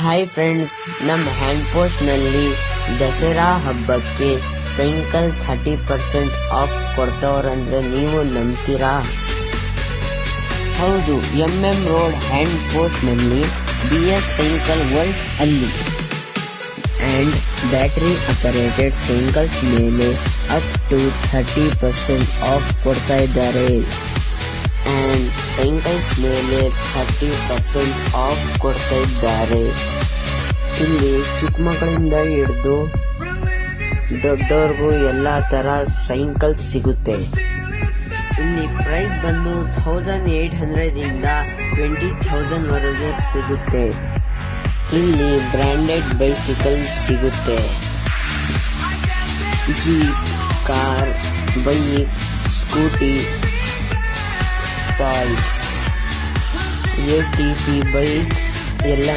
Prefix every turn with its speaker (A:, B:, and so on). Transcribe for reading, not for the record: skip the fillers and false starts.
A: Hi friends, ನಮ್ಮ hand post ನಲ್ಲಿ ದಸರಾ ಹಬ್ಬಕ್ಕೆ ಸೈಕಲ್ 30% ಆಫ್ ಕೊಡ್ತಾವ್ರಂದ್ರೆ ನೀವು ನಂಬ್ತೀರಾ? ಹೌದು, MM ರೋಡ್ ಹ್ಯಾಂಡ್ ಪೋಸ್ಟ್ ನಲ್ಲಿ BS ಸೈಕಲ್ ವರ್ಲ್ಡ್ ಅಲ್ಲಿ ಅಂಡ್ ಬ್ಯಾಟರಿ ಆಪರೇಟೆಡ್ ಸೈಕಲ್ಸ್ ಮೇಲೆ ಅಪ್ ಟು 30% ಆಫ್ ಕೊಡ್ತಾ ಇದ್ದಾರೆ. ಅಂಡ್ ಸೈಕಲ್ಸ್ ಮೇಲೆ 30% ಆಫ್ ಕೊಡ್ತಾ ಇದ್ದಾರೆ. ಇಲ್ಲಿ ಚಿಕ್ಕ ಮಕ್ಕಳಿಂದ ಹಿಡಿದು ದೊಡ್ಡವ್ರಿಗೂ ಎಲ್ಲಾ ತರ ಸೈಕಲ್ಸ್ ಸಿಗುತ್ತೆ. ಇಲ್ಲಿ ಪ್ರೈಸ್ ಬಂದು 1800 ಇಂದ 20,000 ವರೆಗೆ ಸಿಗುತ್ತೆ. ಇಲ್ಲಿ ಬ್ರಾಂಡೆಡ್ ಬೈಸಿಕಲ್ ಸಿಗುತ್ತೆ. Jeep, car, bike, scooty, toys, ATV bike ಎಲ್ಲ